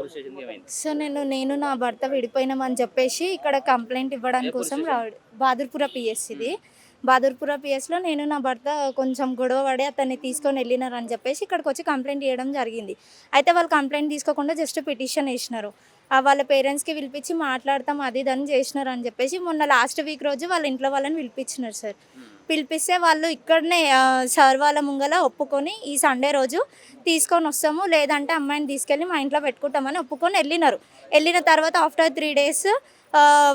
Police స్టేషన్‌కి ఏమైంది? So నేను నా భర్త విడిపోయినామని చెప్పేసి ఇక్కడ కంప్లైంట్ ఏ ఇవ్వడానికి పోలీస్ కోసం స్టేషన్? బహదూర్పుర పిఎస్ ఇది. హ్మ్. బహదూర్పుర పిఎస్‌లో నేను నా భర్త కొంచెం గొడవ పడి అతన్ని తీసుకొని వెళ్ళినారని చెప్పేసి ఇక్కడికొచ్చి కంప్లైంట్ ఇవ్వడం జరిగింది. అయితే వాళ్ళు కంప్లైంట్ తీసుకోకుండా జస్ట్ పిటిషన్ ఏసినారు. వాళ్ళ పేరెంట్స్‌కి పిలిపించి మాట్లాడతాం అది ఇది అని చేసినారని చెప్పేసి మొన్న లాస్ట్ వీక్ రోజు వాళ్ళ ఇంట్లో వాళ్ళని పిలిపించినారు సార్. హ్మ్. పిలిపిస్తే వాళ్ళు ఇక్కడనే సార్ వాళ్ళ ముంగల ఒప్పుకొని ఈ సండే రోజు తీసుకొనొస్తాము. లేదంటే అమ్మాయిని తీసుకెళ్ళి మా ఇంట్లో పెట్టుకుంటామని ఒప్పుకొని ఎళ్ళినారు. ఎళ్ళిన తర్వాత ఆఫ్టర్ 3 డేస్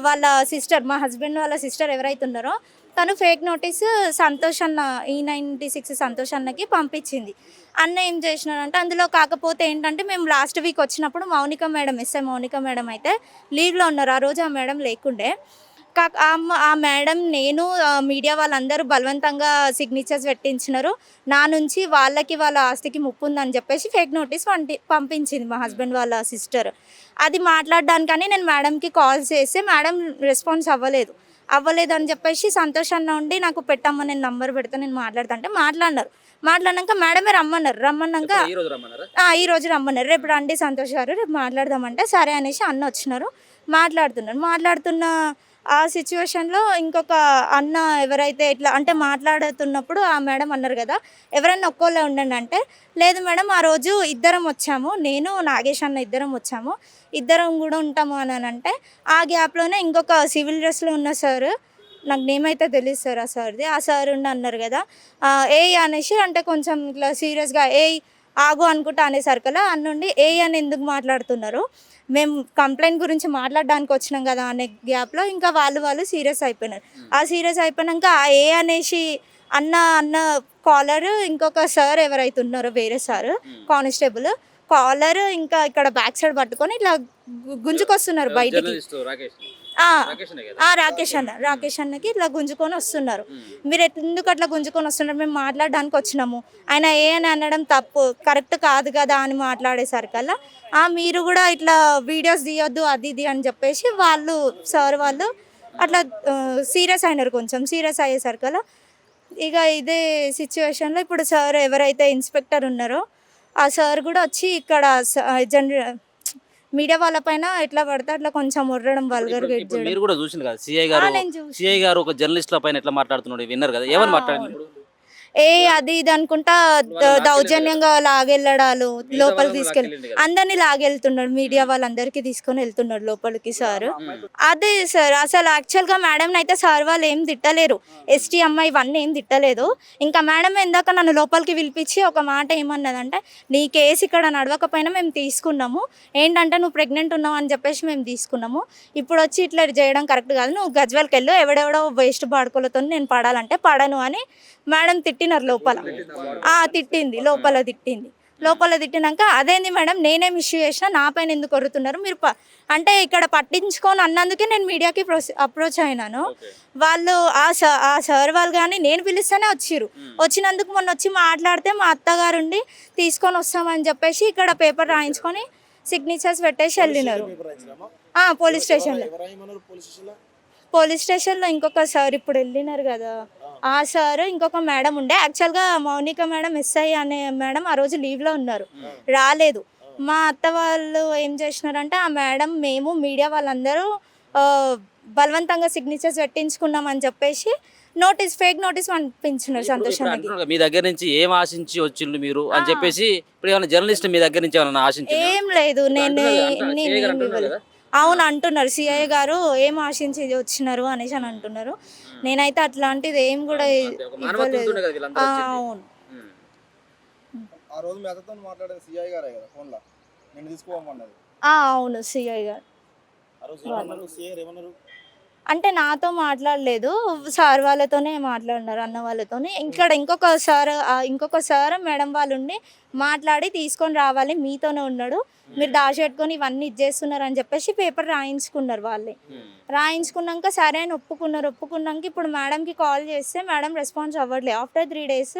వాళ్ళ సిస్టర్ మా హస్బెండ్ వాళ్ళ సిస్టర్ ఎవరైతే ఉన్నారో తను ఫేక్ నోటీస్ సంతోష్ అన్న E96 సంతోష్ అన్నకి పంపించింది. అన్న ఏం చేసినారంటే అందులో కాకపోతే ఏంటంటే మేము లాస్ట్ వీక్ వచ్చినప్పుడు Mounika madam SI Mounika madam అయితే లీవ్‌లో ఉన్నారు. ఆ రోజు ఆ మేడం లేకుండే. ఆ మేడం నేను మీడియా వాళ్ళందరూ బలవంతంగా సిగ్నేచర్స్ పెట్టించినారు. నా నుంచి వాళ్ళకి వాళ్ళ ఆస్తికి ముప్పు ఉందని చెప్పేసి ఫేక్ నోటీస్ పంపించింది మా హస్బెండ్ వాళ్ళ సిస్టర్. అది మాట్లాడడానికని నేను మేడంకి కాల్ చేస్తే మేడం రెస్పాన్స్ అవ్వలేదని చెప్పేసి సంతోష్ అన్న ఉండి నాకు పెట్టమ్మా నేను నంబర్ పెడతా నేను మాట్లాడతా అంటే మాట్లాడినారు. మాట్లాడినాక మేడమే రమ్మన్నారు. రమ్మన్నాక ఎప్పుడు ఈరోజు రమ్మన్నారా? ఈరోజు రమ్మన్నారు. రేపు రండి సంతోష్ గారు రేపు మాట్లాడదామంటే సరే అనేసి అన్న వచ్చినారు. మాట్లాడుతున్న ఆ సిచ్యువేషన్‌లో ఇంకొక అన్న ఎవరైతే ఇట్లా అంటే మాట్లాడుతున్నప్పుడు ఆ మేడం అన్నారు కదా! ఎవరైనా ఒక్కోళ్ళే ఉండండి అంటే, లేదు మేడం ఆ రోజు ఇద్దరం వచ్చాము. నేను, నాగేష్ అన్న ఇద్దరం వచ్చాము. ఇద్దరం కూడా ఉంటాము అనంటే, ఆ గ్యాప్‌లోనే ఇంకొక సివిల్ డ్రెస్‌లో ఉన్న సారు నాకు నేమ్ అయితే తెలీదు సార్ ఆ సార్‌ది. ఆ సార్ ఉండి అన్నారు కదా! ఏయ్ అనేసి అంటే కొంచెం ఇట్లా సీరియస్‌గా ఏయ్ ఆగు అనుకుంటా అనేసరికల్లా అన్నుండి ఏయ్ అని ఎందుకు మాట్లాడుతున్నారు? మేము కంప్లెయింట్ గురించి మాట్లాడడానికి వచ్చినాం కదా అనే గ్యాప్‌లో ఇంకా వాళ్ళు సీరియస్ అయిపోయినారు. హ్మ్. ఆ సీరియస్ అయిపోయినంక ఆ ఏ అనేసి అన్న కాలరు ఇంకొక సార్ ఎవరైతే ఉన్నారో వేరే సారు హ్మ్. కానిస్టేబుల్ కాలర్ ఇంకా ఇక్కడ బ్యాక్ సైడ్ పట్టుకొని ఇట్లా గుంజుకొస్తున్నారు ఎవరు బయటికి. జర్నలిస్టు రాకేష్. ఆ! రాకేషనే కదా? రాకేష్ అన్నకి ఇట్లా గుంజుకొని వస్తున్నారు. హ్మ్. మీరు ఎందుకు అట్లా గుంజుకొని వస్తున్నారు? మేము మాట్లాడడానికి వచ్చినాము. ఆయన ఏ అని అనడం తప్పు. కరెక్ట్ కాదు కదా అని మాట్లాడేసరికల్లా, మీరు గూడా ఇట్లా వీడియోస్ తీయొద్దు అది ఇది అని చెప్పేసి సార్ వాళ్ళు అట్లా సీరియస్ అయినారు కొంచెం. సీరియస్ అయ్యేసరికల్లా ఇక ఇదే సిచ్యువేషన్‌లో ఇప్పుడు సార్ ఎవరైతే ఇన్స్‌పెక్టర్ ఉన్నారో, ఆ సార్ గూడా వచ్చి ఇక్కడ జనర మీడియా వాళ్ళ పైన ఎట్లా పడితే అట్లా కొంచెం ఒర్రడం, ఇప్పుడు ఇప్పుడు వల్గర్‌గా ఇది ఇప్పుడు జేయడం. మీరు కూడా చూసిండ్రు కదా! నేను సీఐ చూషినా. గారు ఒక జర్నలిస్ట్‌ల పైన ఎట్లా మాట్లాడుతున్నాడో విన్నారు కదా! ఏమని మాట్లాడిండు అవును. ఇప్పుడు? అది ఇది అనుకుంటా ఇప్పుడు వాళ్ళని లాక్కెళ్ళిండు కదా! దౌర్జన్యంగా లాగెళ్ళడాలు, మిగతా లోపలికి వాళ్ళని కూడా తీసుకెళ్ళి లాక్కెళ్ళిండు కదా! అందరిని లాగెళ్తున్నాడు. మీడియా హ్మ్. వాళ్ళందరికీ తీసుకొని ఎళ్తున్నాడు లోపలికి సారు. హ్మ్. అదే సార్ అసలు యాక్చువల్‌గా మేడంనయితే సార్ వాళ్ళు ఏం తిట్టలేరు. ఎస్టీ అమ్మాయి ఇవన్నీ ఏం తిట్టలేదు. ఇంకా మేడం ఇందాక నన్ను లోపలికి పిలిపించి ఒక మాట ఏమన్నదంటే, "నీ కేస్ ఇక్కడ నడవకపోయినా మేము తీసుకున్నాము. ఏంటంటే నువ్వు ప్రెగ్నెంట్ ఉన్నావు అని చెప్పేసి మేము తీసుకున్నాము. ఇప్పుడొచ్చి ఇట్లా చేయడం కరెక్ట్ కాదు. నువ్వు గజ్వేల్‌కెళ్ళు ఎవడెవడో వేస్ట్ బాడుకోలతోని నేను పడాలంటే పడను" అని మేడం తిట్టినారు లోపల. తిట్టింది. హ్మ్. తిట్టింది. హ్మ్. తిట్టినంక అదేంది మేడం నేనేం ఇష్యూ చేసినా నా పైన ఎందుకు ఒర్రుతున్నారు? మీరు అంటే ఇక్కడ పట్టించుకోను అన్నందుకే నేను మీడియాకి అప్రోచ్ అయినాను. ఓకే. వాళ్ళు ఆ సార్ వాళ్ళు గాని నేను పిలిస్తేనే వచ్చిర్రు. హ్మ్. వచ్చినందుకు మొన్నొచ్చి మాట్లాడితే మా అత్తగారుండి తీసుకొనొస్తామని చెప్పేసి ఇక్కడ పేపర్ రాయించుకొని సిగ్నేచర్స్ పెట్టేసి ఎళ్ళినారు. పోలీస్ స్టేషన్‌లో. పోలీస్ స్టేషన్‌లో ఇంకొక సార్ ఇప్పుడు ఎళ్ళినారు గదా! ఆ సారు ఇంకొక మేడం ఉండే. యాక్చువల్‌గా మౌనిక మేడం ఎస్ఐ అనే మేడం ఆ రోజు లీవ్‌లో ఉన్నారు. హ్మ్. రాలేదు. మా అత్త వాళ్ళు ఏం చేసినారంటే, ఆ మేడం మేము మీడియా వాళ్ళందరూ ఆహ్, బలవంతంగా సిగ్నేచర్స్ పెట్టించుకున్నామని చెప్పేసి ఫేక్ నోటీస్ పంపించినారు ఇప్పుడు సంతోష్ ఇప్పుడు అన్నకి. అంటున్నారు కదా! మీ దగ్గర నుంచి ఏం ఆశించి వచ్చిండ్రు మీరు ఆ! అని చెప్పేసి ఇప్పుడు ఏమైనా జర్నలిస్ట్ మీ దగ్గర నుంచి ఏమన్నా ఆశించిండ్రా? ఏం లేదు. ఇప్పుడు అంటున్నారు కదా! సీఐ గారు నేనేమి అంటున్నారు ఇవ్వలే. కదా! ఆ! అవును అంటున్నారు. సీఐ హ్మ్. గారు ఏం ఆశించి వచ్చినారు అనేసి అని హ్మ్. అంటున్నారు. హ్మ్. నేనైతే అట్లాంటిది ఏం గూడా అవును. అంతే ఒక ఇవ్వలేదు. మానవత్వంతోనే కదా వీళ్ళందరూ వచ్చింది. అవును. హ్మ్. ఆ రోజు మీ అత్తతోని మాట్లాడేది సీఐ గారే కదా ఫోన్‌ల. నిన్ను తీసుకుపోమన్నది. అవును. సీఐ గారు. ఆ రోజు వాళ్ళు. ఏమన్నారు? సీఐ గారు ఏమన్నారు? అంటే నాతో మాట్లాడలేదు. సార్ వాళ్ళతోనే మాట్లాడినారు. అన్న వాళ్ళతోని. ఇక్కడ ఇంకొక సార్ మేడం వాళ్ళుండి మాట్లాడి తీసుకొని రావాలి మీతోనే ఉన్నాడు. మీరు హ్మ్. దాచిపెట్టుకొని ఇవన్నీ ఇది చేస్తున్నారని చెప్పేసి పేపర్ రాయించుకున్నారు వాళ్ళే. హ్మ్. రాయించుకున్నాక సరే అని ఒప్పుకున్నారు. ఒప్పుకున్నాక ఇప్పుడు మేడంకి కాల్ చేస్తే మేడం రెస్పాన్స్ అవ్వట్లే. ఆఫ్టర్ 3 డేస్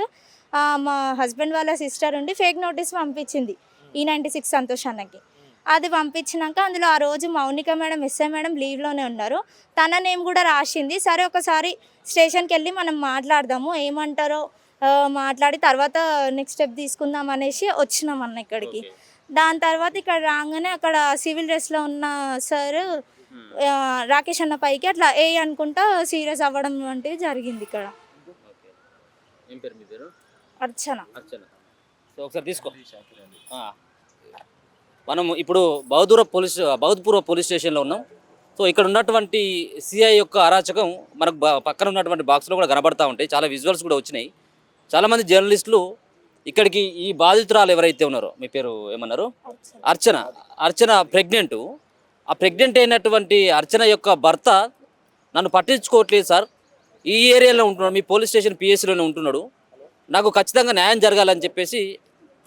మా హస్బెండ్ వాళ్ళ సిస్టర్ ఉండి ఫేక్ నోటీస్ పంపించింది. E96 సంతోష్ అన్నకి. అది పంపించినాక అందులో ఆ రోజు మౌనిక మేడం, ఎస్ఐ మేడం లీవ్‌లోనే ఉన్నారు. తన నేమ్ గూడా రాషింది. సరే ఒకసారి స్టేషన్‌కెళ్ళి మనం మాట్లాడదాము. ఏమంటారో మాట్లాడి తర్వాత నెక్స్ట్ స్టెప్ తీసుకుందాం అనేసి వచ్చినామన్న ఇక్కడికి. ఓకే. దాని తర్వాత ఇక్కడ రాగానే అక్కడ సివిల్ డ్రెస్లో ఉన్న సార్ రాకేష్ అన్న పైకి అట్లా ఏ అనుకుంటా సీరియస్ అవ్వడం వంటివి జరిగింది ఇక్కడ. ఏం పేరు మీ పేరు? అర్చన. అర్చన. సో ఒకసారి తీసుకో. మనం ఇప్పుడు బౌద్ధపూర్వ పోలీస్ స్టేషన్లో ఉన్నాం. సో ఇక్కడ ఉన్నటువంటి సిఐ యొక్క అరాచకం మనకు పక్కన ఉన్నటువంటి బాక్స్లో కూడా కనబడతా ఉంటాయి. చాలా విజువల్స్ కూడా వచ్చినాయి. చాలామంది జర్నలిస్టులు ఇక్కడికి ఈ బాధితురాలు ఎవరైతే ఉన్నారో, మీ పేరు ఏమన్నారు? అర్చన ప్రెగ్నెంట్. ఆ ప్రెగ్నెంట్ అయినటువంటి అర్చన యొక్క భర్త నన్ను పట్టించుకోవట్లేదు సార్, ఈ ఏరియాలో ఉంటున్నాడు, మీ పోలీస్ స్టేషన్ పిఎస్లోనే ఉంటున్నాడు, నాకు ఖచ్చితంగా న్యాయం జరగాలని చెప్పేసి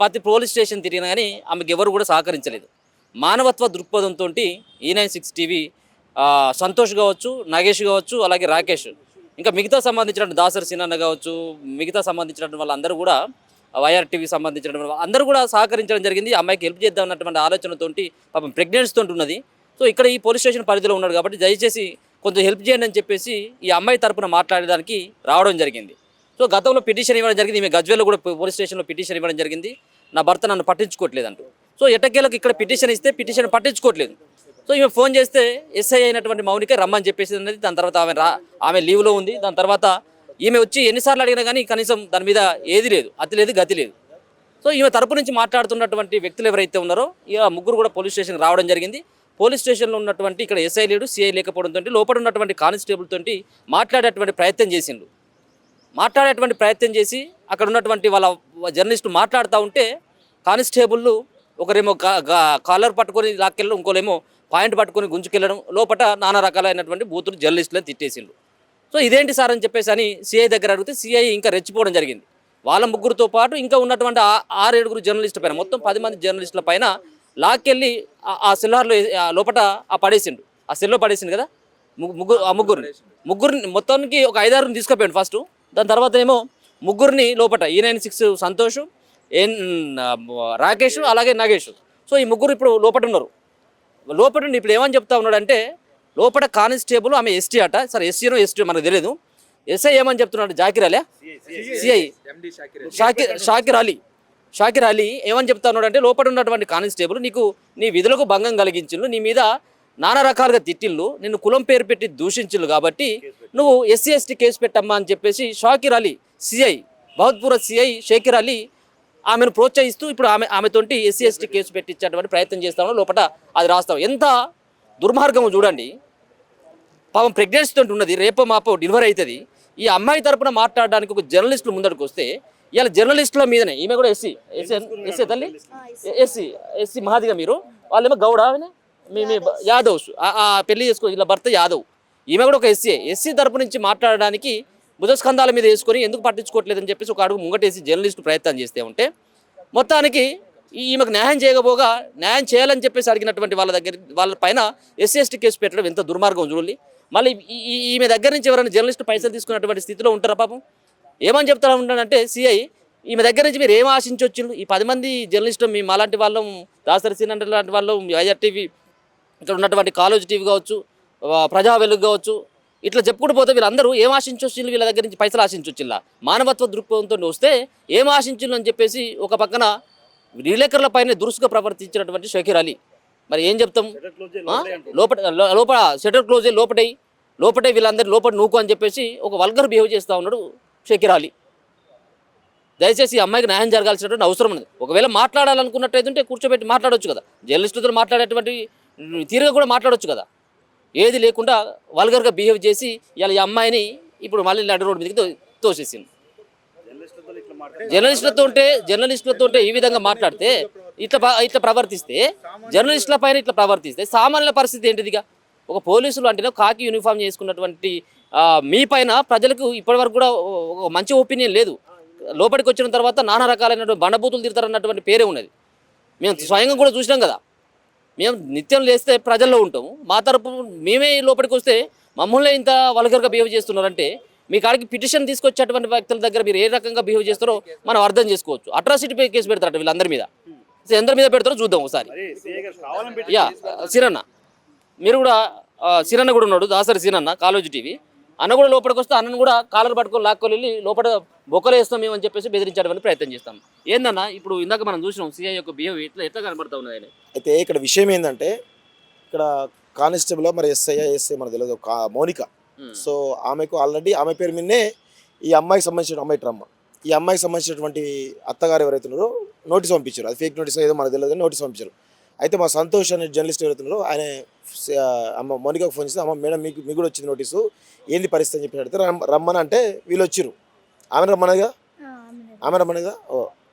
ప్రతి పోలీస్ స్టేషన్ తిరిగినా కానీ ఆమెకు ఎవరు కూడా సహకరించలేదు. మానవత్వ దృక్పథంతో E96 టీవీ సంతోష్ కావచ్చు, నాగేష్ కావచ్చు, అలాగే రాకేష్, ఇంకా మిగతా సంబంధించిన దాసరి సినన్న కావచ్చు, మిగతా సంబంధించిన వాళ్ళందరూ కూడా వైఆర్ టీవీ సంబంధించిన అందరూ కూడా సహకరించడం జరిగింది. అమ్మాయికి హెల్ప్ చేద్దాం అన్నటువంటి ఆలోచనతోటి పాపం ప్రెగ్నెన్సీతో ఉన్నది. సో ఇక్కడ ఈ పోలీస్ స్టేషన్ పరిధిలో ఉన్నాడు కాబట్టి దయచేసి కొంచెం హెల్ప్ చేయండి అని చెప్పేసి ఈ అమ్మాయి తరపున మాట్లాడడానికి రావడం జరిగింది. సో గతంలో పిటిషన్ ఇవ్వడం జరిగింది. ఈమె గజ్వేల్లో కూడా పోలీస్ స్టేషన్లో పిటిషన్ ఇవ్వడం జరిగింది, నా భర్త నన్ను పట్టించుకోవట్లేదు అంటూ. సో ఎట్టకేలకు ఇక్కడ పిటిషన్ ఇస్తే పిటిషన్ పట్టించుకోవట్లేదు. సో ఈమె ఫోన్ చేస్తే ఎస్ఐ అయినటువంటి మౌనిక రమ్మని చెప్పేసి అనేది. దాని తర్వాత ఆమె లీవ్లో ఉంది. దాని తర్వాత ఈమె వచ్చి ఎన్నిసార్లు అడిగినా కానీ కనీసం దాని మీద ఏది లేదు, అతి లేదు, గతి లేదు. సో ఈమె తరపు నుంచి మాట్లాడుతున్నటువంటి వ్యక్తులు ఎవరైతే ఉన్నారో ఇక ముగ్గురు కూడా పోలీస్ స్టేషన్కి రావడం జరిగింది. పోలీస్ స్టేషన్లో ఉన్నటువంటి ఇక్కడ ఎస్ఐ లేడు, సిఐ లేకపోవడంతో లోపల ఉన్నటువంటి కానిస్టేబుల్ తోటి మాట్లాడేటువంటి ప్రయత్నం చేసి అక్కడ ఉన్నటువంటి వాళ్ళ జర్నలిస్టు మాట్లాడుతూ ఉంటే కానిస్టేబుల్ ఒకరేమో కాలర్ పట్టుకొని లాక్కెళ్ళడం, ఇంకోలేమో పాయింట్ పట్టుకొని గుంజుకెళ్ళడం, లోపల నానా రకాలైనటువంటి బూతులు జర్నలిస్టులను తిట్టేసిండు. సో ఇదేంటి సార్ అని చెప్పేసి అని సిఐ దగ్గర అడిగితే సిఐ ఇంకా రెచ్చిపోవడం జరిగింది. వాళ్ళ ముగ్గురుతో పాటు ఇంకా ఉన్నటువంటి 6-7 జర్నలిస్టుల పైన, మొత్తం 10 మంది జర్నలిస్టుల పైన లాక్కెళ్ళి ఆ సెల్లార్లో లోపల పడేసిండు. ఆ సెల్లో పడేసిండు కదా ముగ్గురిని మొత్తానికి ఒక 5-6 తీసుకుపోయాడు ఫస్ట్. దాని తర్వాత ఏమో ముగ్గురిని లోపల E96 సంతోష్, రాకేష్, అలాగే నాగేష్. సో ఈ ముగ్గురు ఇప్పుడు లోపల ఉన్నారు. లోపల ఇప్పుడు ఏమని చెప్తా ఉన్నాడంటే లోపల కానిస్టేబుల్ ఆమె ఎస్టీ అట. సరే ఎస్సీనో ఎస్టీ మనకు తెలియదు. ఎస్ఐ ఏమని చెప్తున్నాడు, సిఐ షాకిర్ అలీ ఏమని చెప్తా ఉన్నాడు అంటే లోపల ఉన్నటువంటి కానిస్టేబుల్ నీ విధులకు భంగం కలిగించిండు, నీ మీద నానా రకాలుగా తిట్టిళ్ళు, నిన్ను కులం పేరు పెట్టి దూషించిళ్ళు, కాబట్టి నువ్వు SC/ST కేసు పెట్టమ్మా అని చెప్పేసి షాకిర్ అలీ సిఐ, బౌద్ధపూర్ సిఐ షాకిర్ అలీ ఆమెను ప్రోత్సహిస్తూ ఇప్పుడు ఆమెతోటి SC/ST కేసు పెట్టించేటువంటి ప్రయత్నం చేస్తామో లోపల అది రాస్తాం. ఎంత దుర్మార్గము చూడండి. పాపం ప్రెగ్నెన్సీతో ఉన్నది, రేపో మాపో డెలివరీ అవుతుంది. ఈ అమ్మాయి తరపున మాట్లాడడానికి ఒక జర్నలిస్టులు ముందడికి వస్తే ఇలా జర్నలిస్టుల మీదనే, ఈమె కూడా ఎస్సీ తల్లి, ఎస్సీ మహాదిగా మీరు, వాళ్ళేమో గౌడ, మీ యాదవ్స్, పెళ్లి చేసుకో, ఇలా భర్త యాదవ్, ఈమె కూడా ఒక ఎస్సీ తరపు నుంచి మాట్లాడడానికి భుజస్కంధాల మీద వేసుకొని ఎందుకు పట్టించుకోవట్లేదని చెప్పేసి ఒక అడుగు ముంగటేసి జర్నలిస్టు ప్రయత్నం చేస్తే ఉంటే మొత్తానికి ఈమెకు న్యాయం చేయకపోగా న్యాయం చేయాలని చెప్పేసి అడిగినటువంటి వాళ్ళ పైన SC/ST కేసు పెట్టడం ఎంత దుర్మార్గం చూడండి. మళ్ళీ ఈమె దగ్గర నుంచి ఎవరైనా జర్నలిస్టు పైసలు తీసుకున్నటువంటి స్థితిలో ఉంటారా పాపం? ఏమని చెప్తా ఉంటానంటే సిఐ, ఈమె దగ్గర నుంచి మీరు ఏం ఆశించవచ్చు? ఈ 10 మంది జర్నలిస్టు, మీ మాలాంటి వాళ్ళం, దాసరి సినంటే లాంటి వాళ్ళం, వైఆర్ టీవీ, ఇక్కడ ఉన్నటువంటి కాలేజ్ టీవీ కావచ్చు, ప్రజా వెలుగు కావచ్చు, ఇట్లా చెప్పుకుంటూ పోతే వీళ్ళందరూ ఏం ఆశించవచ్చు? వీళ్ళ దగ్గర నుంచి పైసలు ఆశించవచ్చు. మానవత్వ దృక్పథంతో వస్తే ఏం ఆశించు అని చెప్పేసి ఒక పక్కన విలేకరుల పైన దురుసుగా ప్రవర్తించినటువంటి షాకిర్ అలీ, మరి ఏం చెప్తాం? లోపల షటర్ క్లోజ్ లోపటే వీళ్ళందరూ లోపల నూకు అని చెప్పేసి ఒక వల్గర్ బిహేవ్ చేస్తూ ఉన్నాడు షాకిర్ అలీ. దయచేసి ఈ అమ్మాయికి న్యాయం జరగాల్సినటువంటి అవసరం ఉంది. ఒకవేళ మాట్లాడాలనుకున్నట్టయితే కూర్చోబెట్టి మాట్లాడవచ్చు కదా, జర్నలిస్టులతో మాట్లాడేటువంటి తీరుగా కూడా మాట్లాడవచ్చు కదా. ఏది లేకుండా వల్గర్గా బిహేవ్ చేసి ఇలా ఈ అమ్మాయిని ఇప్పుడు మళ్ళీ నడి రోడ్డు మీదకి తోసేసింది. జర్నలిస్టులతో ఈ విధంగా మాట్లాడితే, ఇట్లా ప్రవర్తిస్తే, జర్నలిస్టుల పైన ఇట్లా ప్రవర్తిస్తే సామాన్యుల పరిస్థితి ఏంటిదిగా? ఒక పోలీసులు అంటే కాకి యూనిఫామ్ చేసుకున్నటువంటి మీ పైన ప్రజలకు ఇప్పటివరకు కూడా ఒక మంచి ఒపీనియన్ లేదు. లోపలికి వచ్చిన తర్వాత నానా రకాలైనటువంటి బండబూతులు తిడతారన్నటువంటి పేరే ఉన్నది. మేము స్వయంగా కూడా చూసినాం కదా. మేము నిత్యం లేస్తే ప్రజల్లో ఉంటాము, మా తరపు మేమే లోపలికి వస్తే మమ్మల్ని ఇంత వల్గర్గా బిహేవ్ చేస్తున్నారంటే మీ కాడికి పిటిషన్ తీసుకొచ్చేటువంటి వ్యక్తుల దగ్గర మీరు ఏ రకంగా బిహేవ్ చేస్తారో మనం అర్థం చేసుకోవచ్చు. అట్రాసిటీ కేసు పెడతారట వీళ్ళందరి మీద. ఎందరి మీద పెడతారో చూద్దాం ఒకసారి. సిరన్న, మీరు కూడా సిరన్న కూడా ఉన్నాడు, దాసరి సిరన్న, కాలేజ్ టీవీ అన్న కూడా లోపలికి వస్తే అన్నను కూడా కాలర్ పట్టుకొని లాక్కొని వెళ్ళి లోపల బొక్కలు వేస్తాం మేము అని చెప్పేసి బెదిరించడానికి ప్రయత్నం చేస్తాం. ఏందన్నా ఇప్పుడు ఇందాక మనం చూసినాం సిఐ యొక్క బిహేవ్ ఎట్లా కనబడతా ఉన్నది ఆయన. అయితే ఇక్కడ విషయం ఏంటంటే ఇక్కడ కానిస్టేబుల్ మరి ఎస్ఐ మనకు తెలియదు మౌనిక. సో ఆమెకు ఆల్రెడీ ఆమె పేరు మీదనే ఈ అమ్మాయికి సంబంధించిన అమ్మాయి ట్రమ్మ ఈ అమ్మాయికి సంబంధించినటువంటి అత్తగారు ఎవరైతే ఉన్నారో నోటీస్ పంపించారు. అది ఫేక్ నోటీస్ ఏదో మనకు తెలియదు కానీ నోటీస్ పంపించారు. అయితే మా సంతోష్ అనే జర్నలిస్ట్ ఎవరైతే ఉన్నారో ఆయన అమ్మ మౌనికకు ఫోన్ చేస్తే అమ్మ మేడం మీకు కూడా వచ్చింది నోటీసు, ఏంది పరిస్థితి అని చెప్పి అడిగితే రమ్మని అంటే వీళ్ళు వచ్చిర్రు. ఆమె రమ్మనగా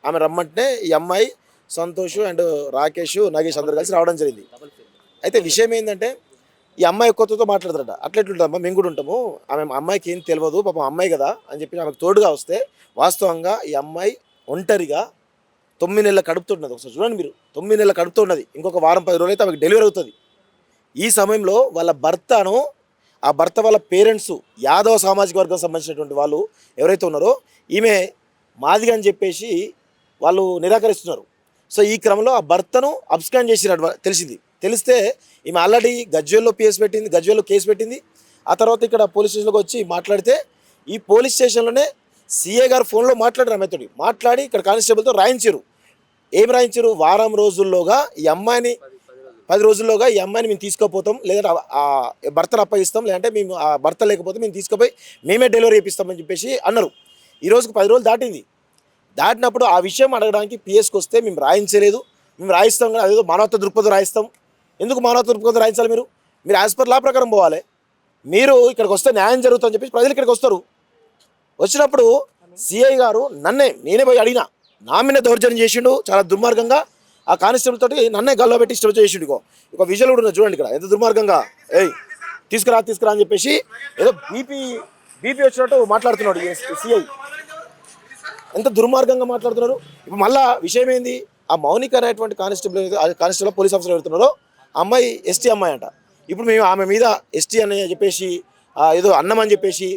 ఆమె రమ్మంటే ఈ అమ్మాయి సంతోష్ అండ్ రాకేష్ నాగేష్ అందరు కలిసి రావడం జరిగింది. అయితే విషయం ఏంటంటే ఈ అమ్మాయి కొత్తతో మాట్లాడతారట. అట్లెట్లుంటామా మేము కూడా ఉంటాము, ఆమె అమ్మాయికి ఏం తెలియదు పాపం అమ్మాయి కదా అని చెప్పి ఆమెకు తోడుగా వస్తే వాస్తవంగా ఈ అమ్మాయి ఒంటరిగా 9 నెలల కడుపుతున్నది. ఒకసారి చూడండి మీరు, 9 నెలల కడుపుతున్నది. ఇంకొక వారం 10 రోజులు అయితే ఆమెకు డెలివరీ అవుతుంది. ఈ సమయంలో వాళ్ళ భర్తను ఆ భర్త వాళ్ళ పేరెంట్స్ యాదవ సామాజిక వర్గం సంబంధించినటువంటి వాళ్ళు ఎవరైతే ఉన్నారో ఈమె మాదిగా అని చెప్పేసి వాళ్ళు నిరాకరిస్తున్నారు. సో ఈ క్రమంలో ఆ భర్తను అబ్స్కాండ్ చేసినట్టు తెలిస్తే ఈమె ఆల్రెడీ గజ్వేల్లో కేసు పెట్టింది. ఆ తర్వాత ఇక్కడ పోలీస్ స్టేషన్లోకి వచ్చి మాట్లాడితే ఈ పోలీస్ స్టేషన్లోనే సిఏ గారు ఫోన్లో మాట్లాడారు. ఆమెతోటి మాట్లాడి ఇక్కడ కానిస్టేబుల్తో రాయించారు. ఏం రాయించారు? వారం రోజుల్లోగా ఈ అమ్మాయిని 10 రోజుల్లోగా ఈ అమ్మాయిని మేము తీసుకుపోతాం, లేదంటే ఆ భర్తను అప్పగిస్తాం, లేదంటే మేము ఆ భర్త లేకపోతే మేము తీసుకుపోయి మేమే డెలివరీ చేపిస్తామని చెప్పేసి అన్నారు. ఈ రోజుకు 10 రోజులు దాటినప్పుడు ఆ విషయం అడగడానికి పిఎస్కి వస్తే మేము రాయించలేదు, మేము రాయిస్తాం కానీ అదేదో మానవత్వ దృక్పథం రాయిస్తాం. ఎందుకు మానవత్వ దృక్పథం రాయించాలి? మీరు యాజ్ పర్ లా ప్రకారం పోవాలి. మీరు ఇక్కడికి వస్తే న్యాయం జరుగుతుందని చెప్పి ప్రజలు ఇక్కడికి వస్తారు. వచ్చినప్పుడు సిఐ గారు నేనే పోయి అడిగినా, నా మీద దౌర్జన్యం చేసిండు చాలా దుర్మార్గంగా. ఆ కానిస్టేబుల్ తోటి నన్నే గల్లో పెట్టి ఇష్టం చేసిండు. ఒక విజువల్ కూడా చూడండి ఇక్కడ ఎంత దుర్మార్గంగా, తీసుకురా అని చెప్పేసి ఏదో బీపీ వచ్చినట్టు మాట్లాడుతున్నాడు సిఐ. ఎంత దుర్మార్గంగా మాట్లాడుతున్నారు. ఇప్పుడు మళ్ళా విషయం ఏంది? ఆ మౌనిక అనేటువంటి కానిస్టేబుల్ పోలీస్ ఆఫీసర్ ఎవరుతున్నారో అమ్మాయి ఎస్టీ అమ్మాయి అంట. ఇప్పుడు మేము ఆమె మీద ఎస్టీ అని చెప్పేసి ఏదో అన్నమని చెప్పేసి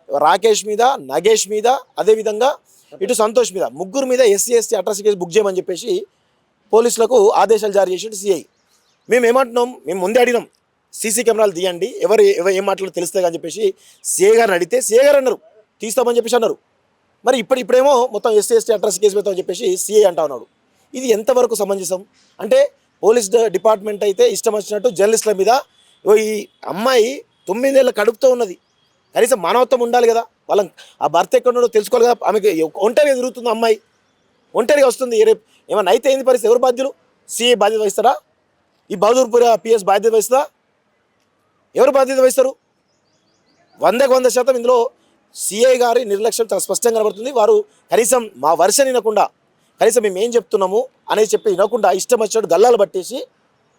రాకేష్ మీద, నగేష్ మీద, అదేవిధంగా ఇటు సంతోష్ మీద, ముగ్గురు మీద ఎస్సీ అట్రాసిటీ కేసు బుక్ చేయమని చెప్పేసి పోలీసులకు ఆదేశాలు జారీ చేసిండు సిఐ. మేము ఏమంటున్నాం? మేము ముందే అడిగినాం సీసీ కెమెరాలు తీయండి, ఎవరు ఏం మాట్లాడో తెలుస్తాయి అని చెప్పేసి సిఐ గారిని అడిగితే సిఐ గారు అన్నారు తీస్తామని చెప్పేసి అన్నారు. మరి ఇప్పుడేమో మొత్తం ఎస్సీ అట్రాసిటీ కేసు పెడతామని చెప్పేసి సిఐ అంటా ఉన్నాడు. ఇది ఎంతవరకు సమంజసం? అంటే పోలీస్ డిపార్ట్మెంట్ అయితే ఇష్టం వచ్చినట్టు జర్నలిస్టుల మీద, ఈ అమ్మాయి 9 నెలల కడుపుతో ఉన్నది, కనీసం మానవత్వం ఉండాలి కదా. ఆ భర్త ఎక్కడ ఉన్నాడో తెలుసుకోవాలి కదా. ఆమెకి ఒంటరిగా తిరుగుతుంది అమ్మాయి, ఒంటరిగా వస్తుంది. రేపు ఏమన్నా అయితే ఏంది పరిస్థితి? ఎవరు బాధ్యులు? సిఐ బాధ్యత వహిస్తారా? ఈ బహదూర్పుర పిఎస్ బాధ్యత వహిస్తుందా? ఎవరు బాధ్యత వహిస్తారు? 100% ఇందులో సిఐ గారి నిర్లక్ష్యం చాలా స్పష్టంగా కనబడుతుంది. వారు కనీసం మా వర్షన్ వినకుండా, కనీసం మేము ఏం చెప్తున్నాము అనేది చెప్పి వినకుండా ఇష్టం వచ్చినట్టు గల్లాలు పట్టేసి,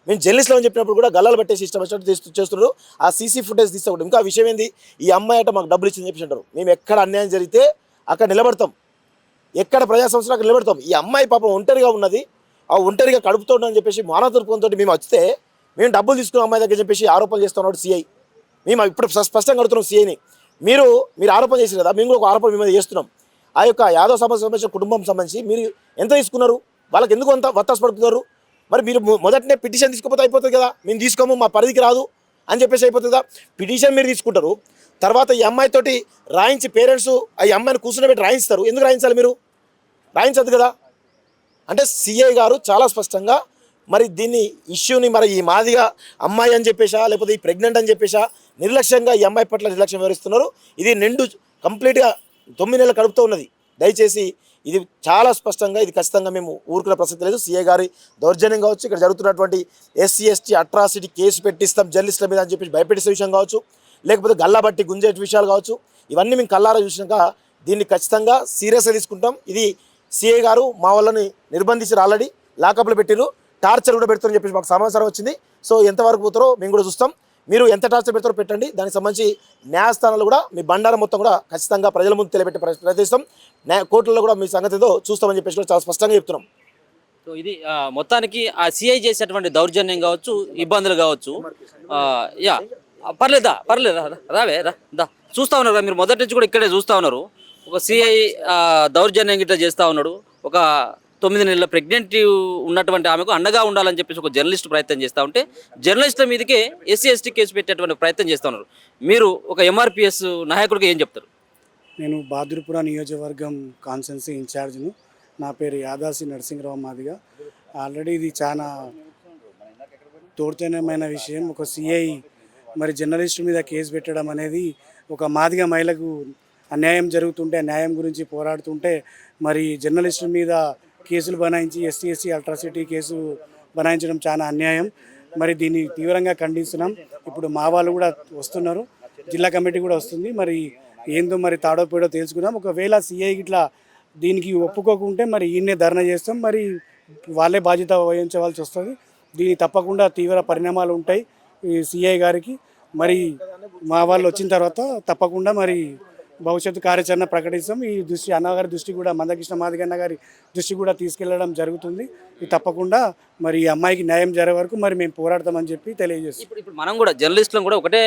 మేము జర్నలిస్ట్లో అని చెప్పినప్పుడు కూడా గల్లాలు పట్టేసి ఇష్టం వచ్చినట్టు చేస్తున్నారు. ఆ సీసీ ఫుటేజ్ తీసుకోండి. ఇంకా విషయం ఏంది? ఈ అమ్మాయి అంటే మాకు డబ్బులు ఇచ్చింది చెప్పి అంటారు. మేము ఎక్కడ అన్యాయం జరిగితే అక్కడ నిలబడతాం, ఎక్కడ ప్రజా సంస్థలు అక్కడ నిలబడతాం. ఈ అమ్మాయి పాపం ఒంటరిగా ఉన్నది, ఆ ఒంటరిగా కడుపుతో అని చెప్పేసి మానవత్వంతో మేము వస్తే మేము డబ్బులు తీసుకున్న అమ్మాయి దగ్గర చెప్పేసి ఆరోపణలు చేస్తున్నాడు సిఐ. మేము ఇప్పుడు స్పష్టంగా అడుగుతున్నాం సిఐని, మీరు ఆరోపణ చేసి కదా, మేము కూడా ఒక ఆరోపణ మేము చేస్తున్నాం. ఆ యొక్క యాదవ్ సమాజం సంబంధించిన కుటుంబం సంబంధించి మీరు ఎంత తీసుకున్నారు? వాళ్ళకి ఎందుకు అంత వత్తాసు పడుతున్నారు? మరి మీరు మొదటనే పిటిషన్ తీసుకుపోతే అయిపోతుంది కదా. మేము తీసుకోము, మా పరిధికి రాదు అని చెప్పేసి అయిపోతుంది కదా. పిటిషన్ మీరు తీసుకుంటారు, తర్వాత ఈ అమ్మాయితోటి రాయించి పేరెంట్స్ ఈ అమ్మాయిని కూర్చుని రాయిస్తారు. ఎందుకు రాయించాలి? మీరు రాయించదు కదా. అంటే సిఐ గారు చాలా స్పష్టంగా మరి దీన్ని ఇష్యూని మరి ఈ మాదిగా అమ్మాయి అని చెప్పేసా, లేకపోతే ఈ ప్రెగ్నెంట్ అని చెప్పేసా నిర్లక్ష్యంగా ఈ అమ్మాయి పట్ల నిర్లక్ష్యం వివరిస్తున్నారు. ఇది కంప్లీట్గా 9 నెలల కడుపుతో ఉన్నది. దయచేసి ఇది చాలా స్పష్టంగా, ఇది ఖచ్చితంగా మేము ఊరుకునే ప్రసక్తి లేదు. సిఐ గారి దౌర్జన్యం కావచ్చు, ఇక్కడ జరుగుతున్నటువంటి ఎస్సీ అట్రాసిటీ కేసు పెట్టిస్తాం జర్నలిస్టుల మీద అని చెప్పి భయపెట్టే విషయం కావచ్చు, లేకపోతే గల్లాబట్టి గుంజే విషయాలు కావచ్చు, ఇవన్నీ మేము కల్లారా చూసినాక దీన్ని ఖచ్చితంగా సీరియస్గా తీసుకుంటాం. ఇది సిఐ గారు మా వాళ్ళని నిర్బంధించారు, ఆల్రెడీ లాకప్లో పెట్టిరు, టార్చర్ కూడా పెడతారని చెప్పేసి మాకు సమాచారం వచ్చింది. సో ఎంతవరకు పోతారో మేము కూడా చూస్తాం. మీరు ఎంత టార్చర్ పెడతారో పెట్టండి, దానికి సంబంధించి న్యాయస్థానాలు కూడా మీ బండారం మొత్తం కూడా ఖచ్చితంగా ప్రజల ముందు తెలియబెట్టే ప్రయత్నిస్తాం. కోర్టుల్లో కూడా మీ సంగతి ఏదో చూస్తామని చెప్పేసి కూడా చాలా స్పష్టంగా చెప్తున్నాం. సో ఇది మొత్తానికి ఆ సిఐ చేసేటువంటి దౌర్జన్యం కావచ్చు, ఇబ్బందులు కావచ్చు, పర్లేదా రావే దా చూస్తూ ఉన్నారు మీరు మొదటి నుంచి కూడా ఇక్కడే చూస్తూ ఉన్నారు. ఒక సిఐ దౌర్జన్యం గిట్లా చేస్తూ ఉన్నాడు. ఒక 9 నెలల ప్రెగ్నెంట్ ఉన్నటువంటి ఆమెకు అండగా ఉండాలని చెప్పేసి ఒక జర్నలిస్ట్ ప్రయత్నం చేస్తూ ఉంటే జర్నలిస్టుల మీదకే ఎస్సీ కేసు పెట్టేటువంటి ప్రయత్నం చేస్తూ ఉన్నారు. మీరు ఒక ఎంఆర్పిఎస్ నాయకుడికి ఏం చెప్తారు? నేను బహదూర్పుర నియోజకవర్గం కాన్స్టెన్సీ ఇన్ఛార్జ్ను. నా పేరు యాదాసి నరసింహరావు మాదిగా. ఆల్రెడీ ఇది చాలా దౌర్జన్యమైన విషయం. ఒక సిఐ మరి జర్నలిస్టు మీద కేసు పెట్టడం అనేది, ఒక మాదిగ మహిళకు అన్యాయం జరుగుతుంటే న్యాయం గురించి పోరాడుతుంటే మరి జర్నలిస్టుల మీద కేసులు బనాయించి ఎస్సీ అట్రాసిటీ కేసు బనాయించడం చాలా అన్యాయం. మరి దీన్ని తీవ్రంగా ఖండిస్తున్నాం. ఇప్పుడు మా వాళ్ళు కూడా వస్తున్నారు, జిల్లా కమిటీ కూడా వస్తుంది. మరి ఏందో మరి తాడో పేడో తెలుసుకున్నాం. ఒకవేళ సిఐ ఇట్లా దీనికి ఒప్పుకోకుంటే మరి ఈయన్నే ధర్నా చేస్తాం. మరి వాళ్ళే బాధ్యత వహించవలసి వస్తుంది. దీని తప్పకుండా తీవ్ర పరిణామాలు ఉంటాయి ఈ సిఐ గారికి. మరి మా వాళ్ళు వచ్చిన తర్వాత తప్పకుండా మరి భవిష్యత్తు కార్యాచరణ ప్రకటిస్తాం. ఈ దృష్టి అన్నగారి దృష్టి కూడా, మందకృష్ణ మాదిగ అన్న గారి దృష్టి కూడా తీసుకెళ్లడం జరుగుతుంది. ఇది తప్పకుండా మరి ఈ అమ్మాయికి న్యాయం జరిగే వరకు మరి మేము పోరాడతామని చెప్పి తెలియజేస్తాం. ఇప్పుడు మనం కూడా జర్నలిస్టులను కూడా ఒకటే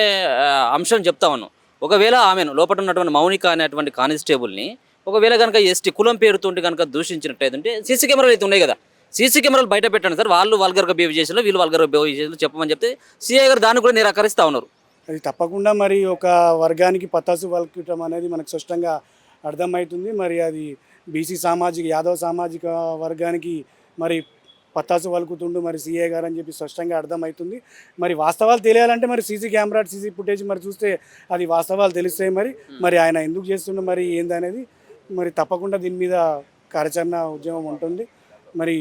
అంశం చెప్తా ఉన్నాం. ఒకవేళ ఆమెను లోపల ఉన్నటువంటి మౌనిక అనేటువంటి కానిస్టేబుల్ని ఒకవేళ కనుక ఎస్టీ కులం పేరుతుంటే కనుక దూషించినట్టయితే సీసీ కెమెరాలు అయితే ఉన్నాయి కదా, సీసీ కెమెరాలు బయట పెట్టండి సార్, వాళ్ళు వల్గర్గా బిహేవ్ చేసిన వీళ్ళు వల్గర్గా బిహేవ్ చేసిన చెప్పమని చెప్తే సిఐ గారు దాన్ని కూడా నిరాకరిస్తూ ఉన్నారు. అది తప్పకుండా మరి ఒక వర్గానికి పత్తాసు వలకటం అనేది మనకు స్పష్టంగా అర్థమవుతుంది. మరి అది బీసీ సామాజిక, యాదవ్ సామాజిక వర్గానికి మరి పత్తాసు వలుకుతుండు మరి సిఏ గారు అని చెప్పి స్పష్టంగా అర్థమవుతుంది. మరి వాస్తవాలు తెలియాలంటే మరి సీసీ కెమెరా, సీసీ ఫుటేజ్ మరి చూస్తే అది వాస్తవాలు తెలుస్తాయి. మరి ఆయన ఎందుకు చేస్తుండో మరి ఏందనేది మరి తప్పకుండా దీని మీద కార్యాచరణ ఉద్యమం ఉంటుంది. మరి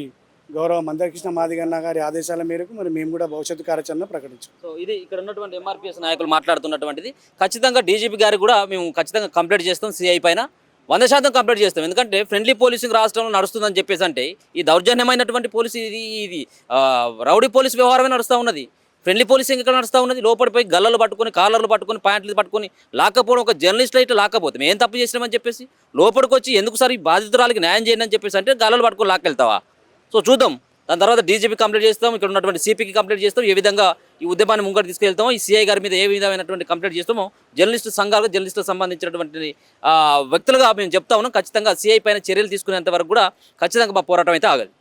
గౌరవ మందకృష్ణ మాదిగన్న గారి ఆదేశాల మేరకు మరి మేము కూడా భవిష్యత్తు కార్యాచరణ ప్రకటించాం. సో ఇది ఇక్కడ ఉన్నటువంటి ఎంఆర్పిఎస్ నాయకులు మాట్లాడుతున్నటువంటిది. ఖచ్చితంగా డీజీపీ గారికి కూడా మేము ఖచ్చితంగా కంప్లైంట్ చేస్తాం, సిఐ పైన 100% కంప్లైంట్ చేస్తాం. ఎందుకంటే ఫ్రెండ్లీ పోలీసింగ్ రాష్ట్రంలో నడుస్తుందని చెప్పేసి అంటే ఈ దౌర్జన్యమైనటువంటి పోలీసు ఇది రౌడీ పోలీసు వ్యవహారమే నడుస్తూ ఉన్నది. ఫ్రెండ్లీ పోలీసింగ్ ఇక్కడ నడుస్తూ ఉన్నది. లోపలిపోయి గల్లలు పట్టుకొని, కాలర్లు పట్టుకొని, ప్యాంట్లు పట్టుకొని లాక్కపోవడం ఒక జర్నలిస్ట్ అయితే లాక్కపోతే మేము ఏం తప్పు చేసినామని చెప్పేసి లోపలికి వచ్చి ఎందుకు సార్ ఈ బాధితురాలకి న్యాయం చేయండి అని చెప్పేసి అంటే గల్లలు పట్టుకొని లాక్కెళ్తావా? సో చూద్దాం. దాని తర్వాత డీజీపీ కంప్లైంట్ చేస్తాం, ఇక్కడ ఉన్నటువంటి సిపికి కంప్లైంట్ చేస్తాం. ఏ విధంగా ఈ ఉద్యమాన్ని ముంగడు తీసుకెళ్తామో, ఈ సిఐ గారి మీద ఏ విధమైనటువంటి కంప్లైంట్ చేస్తామో జర్నలిస్టు సంఘాలు, జర్నలిస్టులకు సంబంధించినటువంటి వ్యక్తులుగా మేము చెప్తా ఉన్నాం. ఖచ్చితంగా సిఐ పైన చర్యలు తీసుకునేంత వరకు కూడా ఖచ్చితంగా మా పోరాటం అయితే ఆగదు.